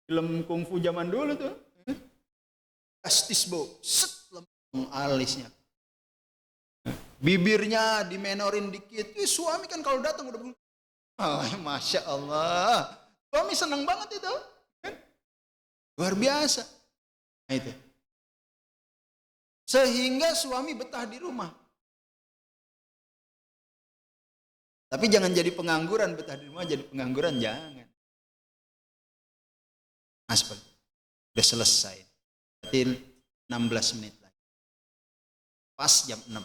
film kungfu zaman dulu tuh. Justice Bow. Set, lempeng alisnya. Bibirnya dimenorin dikit. Suami kan kalau datang udah oh, Masya Allah. Suami senang banget itu. Luar biasa. Nah itu. Sehingga suami betah di rumah. Tapi jangan jadi pengangguran, betah di rumah jadi pengangguran, jangan. Aspal. Udah selesai. Berarti 16 menit lagi. Pas jam 6.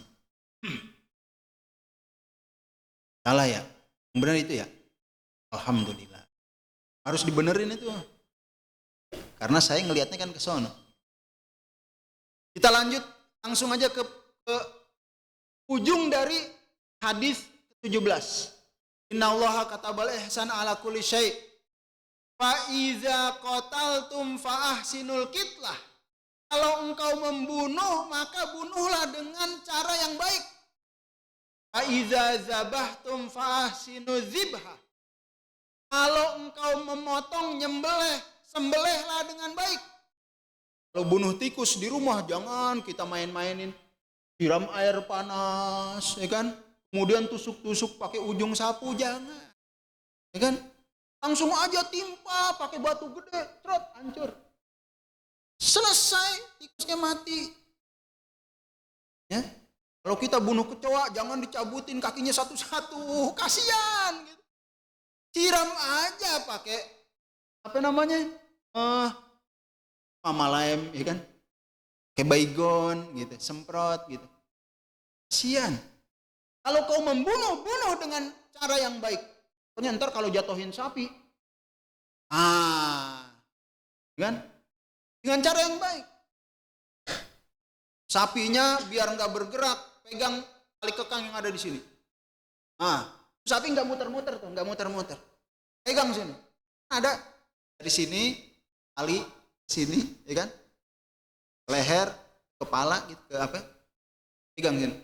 Salah ya? Benar itu ya? Alhamdulillah. Harus dibenerin itu. Karena saya ngelihatnya kan ke sono. Kita lanjut langsung aja ke ujung dari hadis ke-17. Innallaha katabal ihsan ala kulli syai'. Fa iza qataltum fa ahsinul qitlah. Kalau engkau membunuh, maka bunuhlah dengan cara yang baik. Fa iza zabahtum fa ahsinuz zibha. Kalau engkau memotong, nyembelih, sembelihlah dengan baik. Kalau bunuh tikus di rumah, jangan kita main-mainin. Siram air panas, ya kan? Kemudian tusuk-tusuk pakai ujung sapu, jangan. Ya kan? Langsung aja timpa pakai batu gede, trot, hancur. Selesai, tikusnya mati. Ya? Kalau kita bunuh kecoa, jangan dicabutin kakinya satu-satu, kasihan. Gitu. Siram aja pakai apa namanya? Mamalaem, ya kan? Kayak baygon gitu, semprot gitu. Kasihan. Kalau kau membunuh, bunuh dengan cara yang baik. Pokoknya ntar kalau jatuhin sapi, kan? Dengan cara yang baik. Sapinya biar nggak bergerak, pegang tali kekang yang ada di sini. Sapi nggak muter-muter tuh, nggak muter-muter. Pegang sini. Ada dari sini, tali sini, ya kan? Leher, kepala gitu ke apa? Pegang sini.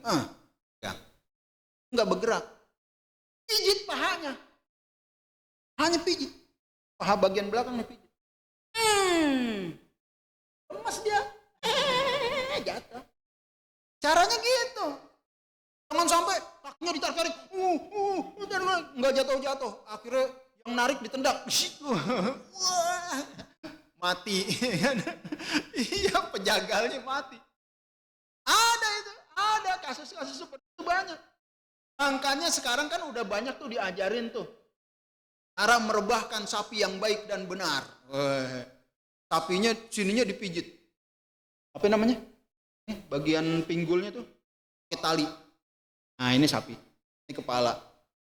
Pegang. Nggak bergerak. Pijit pahanya. Hanya pijit. Paha bagian belakang nih pijit. Lemas dia. Jatuh. Caranya gitu. Jangan sampai kakinya ditarik-tarik. Nggak jatuh-jatuh. Akhirnya yang narik ditendang. Wah, mati. Iya, penjagalnya mati. Ada itu. Ada kasus-kasus seperti itu banyak. Makanya sekarang kan udah banyak tuh diajarin tuh. Cara merebahkan sapi yang baik dan benar. Sapinya sininya dipijit. Apa namanya? Bagian pinggulnya tuh pakai tali. Nah, ini sapi. Ini kepala.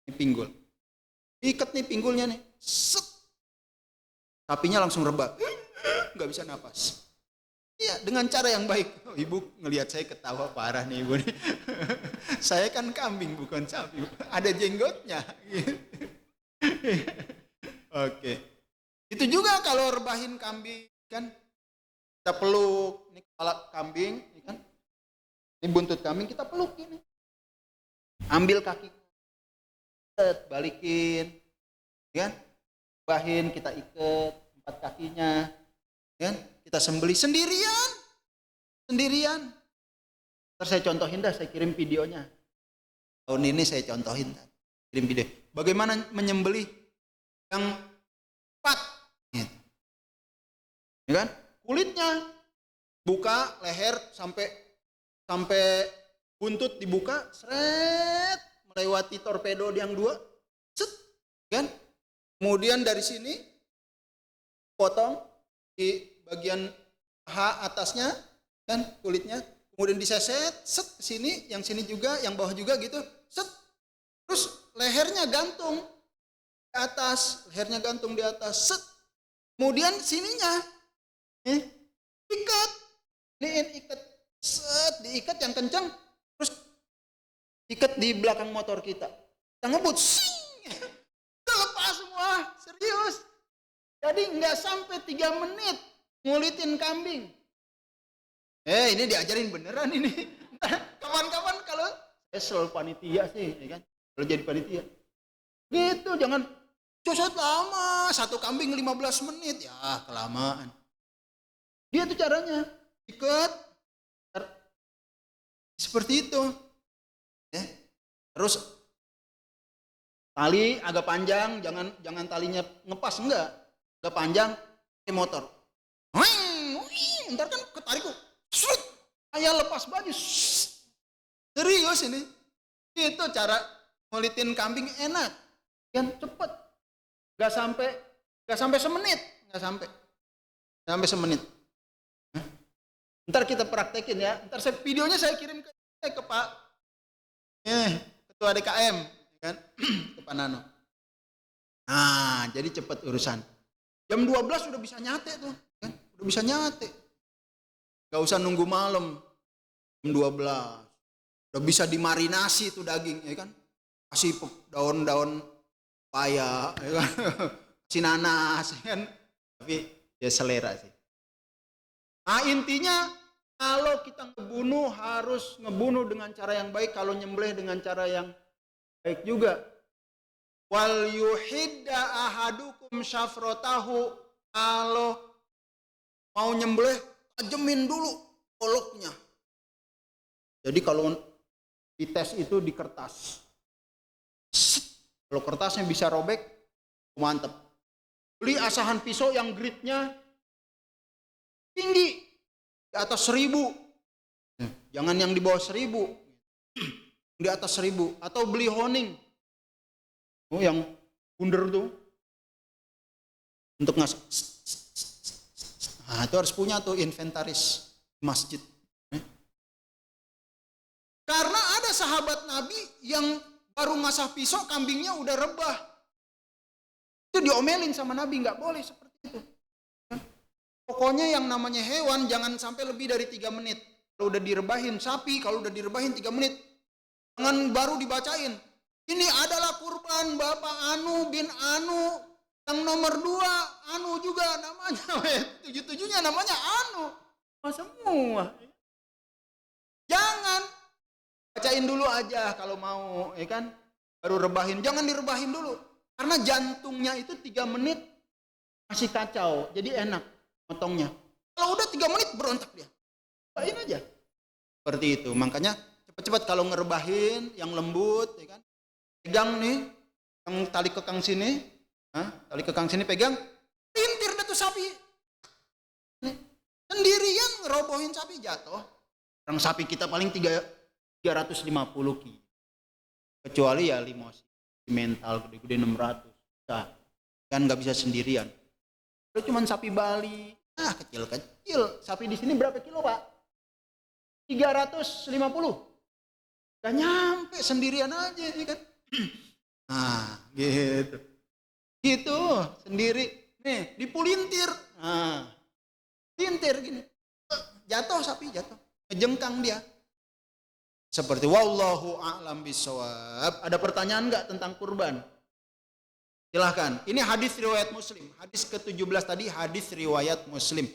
Ini pinggul. Ikat nih pinggulnya nih. Set. Sapinya langsung rebah. Nggak bisa napas. Iya, dengan cara yang baik. Ibu ngelihat saya ketawa parah nih, Ibu. Saya kan kambing bukan sapi. Ada jenggotnya. Oke. Itu juga kalau rebahin kambing kan, kita peluk. Ini kepala kambing, kan? Ini buntut kambing, kita peluk ini. Ambil kaki, balikin, kan? Rebahin, kita ikat 4 kakinya, kan? Kita sembelih sendirian. Ntar saya contohin dah, saya kirim videonya. Tahun ini saya contohin, kirim video. Bagaimana menyembelih yang tepat, gitu. Ya kan? Kulitnya buka leher sampai buntut dibuka, seret, melewati torpedo yang 2, set, kan? Kemudian dari sini potong di bagian paha atasnya, kan, kulitnya, kemudian diseset, set ke sini, yang sini juga, yang bawah juga gitu, set. Terus lehernya gantung di atas, set. Kemudian sininya ikat, set, diikat yang kencang, terus ikat di belakang motor kita. Kita ngebut, lepas semua, serius. Jadi nggak sampai 3 menit ngulitin kambing. Ini diajarin beneran ini. Kawan-kawan kalau saya selalu panitia sih, ya kan? Kalau jadi panitia, gitu, jangan cosot lama. 1 kambing 15 menit, ya kelamaan. Dia tuh caranya ikat seperti itu. Terus tali agak panjang, jangan talinya ngepas, enggak. Agak panjang, pakai motor. Ntar kan ketarik kok. Kayak lepas baju. Serius ini. Itu cara ngulitin kambing enak. Kan cepet. Gak sampai semenit. Gak sampai semenit. Ntar kita praktekin ya. Ntar videonya saya kirim ke Pak Ketua DKM, kan? Ke Pak Nano. Nah, jadi cepet urusan. Jam 12 udah bisa nyate tuh, kan? Udah bisa nyate. Gak usah nunggu malam. Jam 12. Udah bisa dimarinasi tuh daging, ya kan? Kasih daun-daun paya, ya kan? Kasih nanas, ya kan? Tapi ya selera sih. Nah, intinya kalau kita ngebunuh harus ngebunuh dengan cara yang baik, kalau nyembelih dengan cara yang baik juga. Wal yuhidda ahadukum syafrotahu, kalau mau nyembelih tajemin dulu oloknya. Jadi kalau dites itu di kertas. Kalau kertasnya bisa robek, mantep. Beli asahan pisau yang gritnya tinggi, di atas 1000. Jangan yang di bawah 1000. Di atas 1000. Atau beli honing. Yang bunder tuh. Untuk ngasih. Nah, itu harus punya tuh inventaris masjid. Karena ada sahabat Nabi yang baru ngasah pisau, kambingnya udah rebah. Itu diomelin sama Nabi, nggak boleh seperti itu. Pokoknya yang namanya hewan jangan sampai lebih dari 3 menit. Kalau udah direbahin sapi, kalau udah direbahin 3 menit, jangan baru dibacain. Ini adalah kurban Bapak Anu bin Anu. Yang nomor 2, Anu juga namanya. 7-7-nya namanya Anu. Semua. Jangan. Bacain dulu aja kalau mau, ya kan? Baru rebahin. Jangan direbahin dulu. Karena jantungnya itu 3 menit masih kacau. Jadi enak motongnya. Kalau udah 3 menit berontak dia. Rebahin aja. Seperti itu. Makanya cepat-cepat kalau ngerebahin yang lembut, ya kan? Pegang nih, yang tali kekang sini. Tali kekang sini pegang. Lintir dah tuh sapi. Sendirian ngerobohin sapi jatuh. Orang sapi kita paling 350 kilo. Kecuali ya limousine mental gede-gede 600. Nah, kan nggak bisa sendirian. Itu cuma sapi Bali. Kecil-kecil. Sapi di sini berapa kilo, Pak? 350. Gak nyampe sendirian aja, ya kan? Nah, gitu. Gitu, sendiri. Nih, dipulintir. Nah, lintir gini. Jatuh sapi, jatuh. Ngejengkang dia. Seperti wallahu a'lam bishawab. Ada pertanyaan enggak tentang kurban? Silahkan. Ini hadis riwayat Muslim. Hadis ke-17 tadi hadis riwayat Muslim.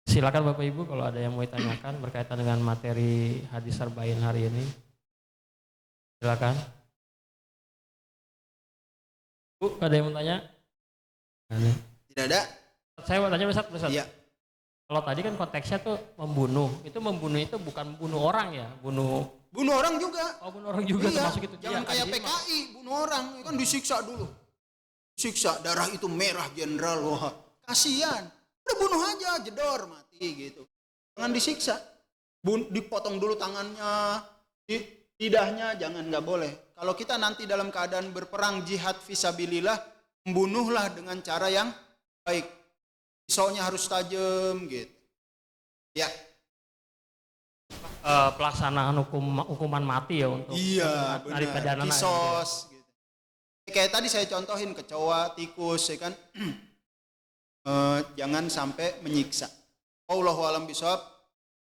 Silakan Bapak Ibu kalau ada yang mau ditanyakan berkaitan dengan materi hadis Arba'in hari ini. Silakan. Bu, ada yang mau tanya? Tidak ada? Saya mau tanya Ustaz. Iya. Kalau tadi kan konteksnya tuh membunuh. Itu membunuh itu bukan bunuh orang ya, bunuh orang juga. Oh, bunuh orang juga iya, termasuk itu. Jangan kayak PKI, bunuh orang, kan disiksa dulu. Siksa, darah itu merah jenderal, wah kasihan. Udah bunuh aja, jedor, mati gitu. Jangan disiksa. Dipotong dulu tangannya, lidahnya, jangan, nggak boleh. Kalau kita nanti dalam keadaan berperang jihad fisabilillah, membunuhlah dengan cara yang baik. Pisaunya harus tajam gitu. Ya. Pelaksanaan hukuman mati ya untuk benar. Kisos gitu. Kayak tadi saya contohin kecoa, tikus, ya kan. Jangan sampai menyiksa. Wallahu a'lam bishawab.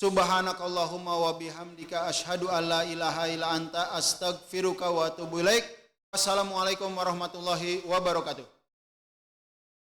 Subhanakallahumma wa bihamdika asyhadu an la ilaha illa anta astaghfiruka wa atubu ilaik. Wassalamualaikum warahmatullahi wabarakatuh.